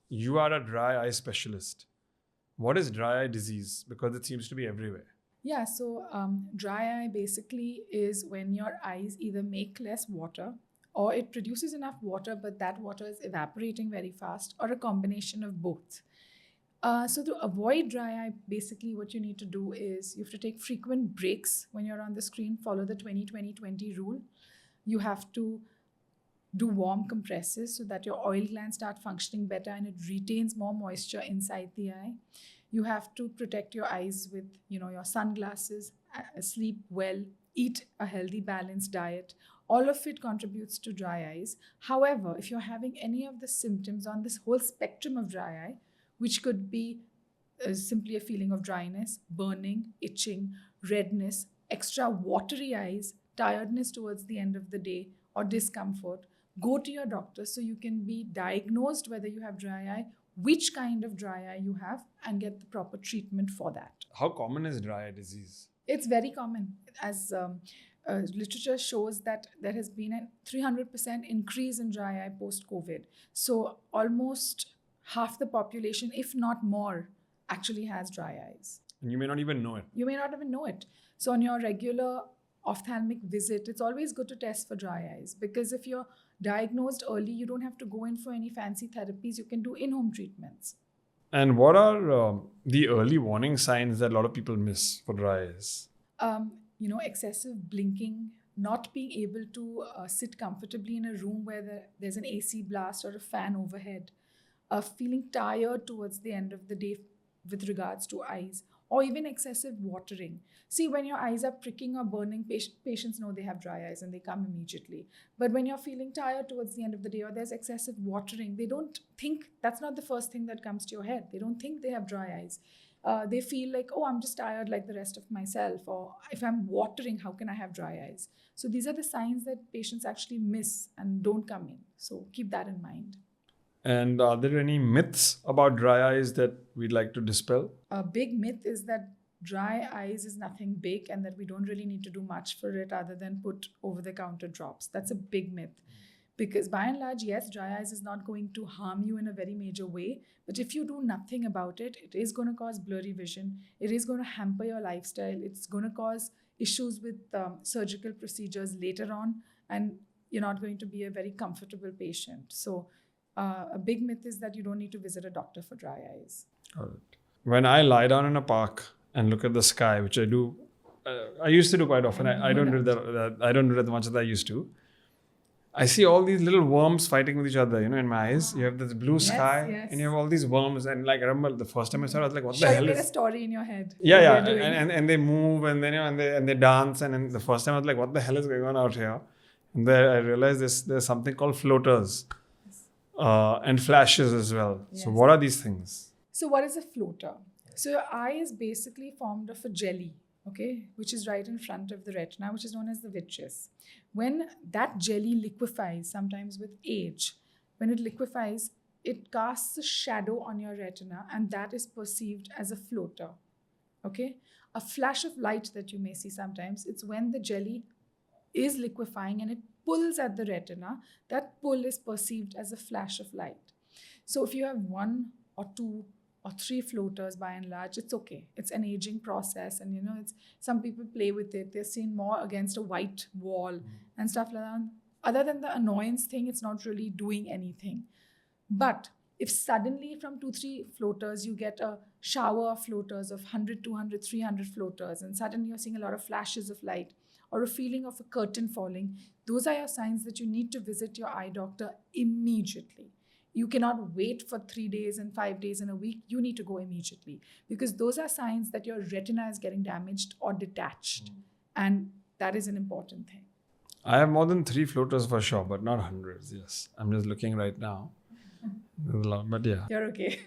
you are a dry eye specialist. What is dry eye disease? Because it seems to be everywhere. Yeah, so dry eye basically is when your eyes either make less water or it produces enough water, but that water is evaporating very fast, or a combination of both. So to avoid dry eye, basically what you need to do is you have to take frequent breaks when you're on the screen, follow the 20-20-20 rule. You have to do warm compresses so that your oil glands start functioning better and it retains more moisture inside the eye. You have to protect your eyes with, your sunglasses, sleep well, eat a healthy, balanced diet. All of it contributes to dry eyes. However, if you're having any of the symptoms on this whole spectrum of dry eye, which could be simply a feeling of dryness, burning, itching, redness, extra watery eyes, tiredness towards the end of the day, or discomfort, go to your doctor so you can be diagnosed whether you have dry eye, which kind of dry eye you have, and get the proper treatment for that. How common is dry eye disease? It's very common. As literature shows that there has been a 300% increase in dry eye post-COVID. So almost half the population, if not more, actually has dry eyes. And you may not even know it. You may not even know it. So on your regular ophthalmic visit, it's always good to test for dry eyes, because if you're diagnosed early, you don't have to go in for any fancy therapies. You can do in-home treatments. And what are the early warning signs that a lot of people miss for dry eyes? Excessive blinking, not being able to sit comfortably in a room where there's an AC blast or a fan overhead, feeling tired towards the end of the day with regards to eyes, or even excessive watering. See, when your eyes are pricking or burning, patients know they have dry eyes and they come immediately. But when you're feeling tired towards the end of the day or there's excessive watering, they don't think, that's not the first thing that comes to your head. They don't think they have dry eyes. They feel like, oh, I'm just tired like the rest of myself. Or if I'm watering, how can I have dry eyes? So these are the signs that patients actually miss and don't come in. So keep that in mind. And are there any myths about dry eyes that we'd like to dispel? A big myth is that dry eyes is nothing big and that we don't really need to do much for it other than put over-the-counter drops. That's a big myth. Because by and large, yes, dry eyes is not going to harm you in a very major way. But if you do nothing about it, it is going to cause blurry vision. It is going to hamper your lifestyle. It's going to cause issues with surgical procedures later on. And you're not going to be a very comfortable patient. So a big myth is that you don't need to visit a doctor for dry eyes. All right. When I lie down in a park and look at the sky, which I do, I used to do quite often. I don't do that. I don't do that much as I used to. I see all these little worms fighting with each other, in my eyes. You have this blue sky, and you have all these worms. And I remember the first time I saw it, I was like, "What the hell is?" You made a story in your head. Yeah. And they move, and then and they dance. And then the first time I was like, "What the hell is going on out here?" And then I realized there's something called floaters, and flashes as well. Yes. So what are these things? So what is a floater? So your eye is basically formed of a jelly, which is right in front of the retina, which is known as the vitreous. When that jelly liquefies, sometimes with age, when it liquefies, it casts a shadow on your retina, and that is perceived as a floater. A flash of light that you may see sometimes, it's when the jelly is liquefying and it pulls at the retina. That pull is perceived as a flash of light. So if you have 1 or 2 or 3 floaters, by and large, it's okay. It's an aging process, and it's some people play with it. They're seen more against a white wall and stuff like that. Other than the annoyance thing, it's not really doing anything. But if suddenly from 2-3 floaters you get a shower of floaters of 100, 200, 300 floaters, and suddenly you're seeing a lot of flashes of light or a feeling of a curtain falling, those are your signs that you need to visit your eye doctor immediately. You cannot wait for 3 days and 5 days and a week. You need to go immediately, because those are signs that your retina is getting damaged or detached. And that is an important thing. I have more than 3 floaters for sure, but not hundreds. Yes. I'm just looking right now. There's a lot, but yeah. You're okay.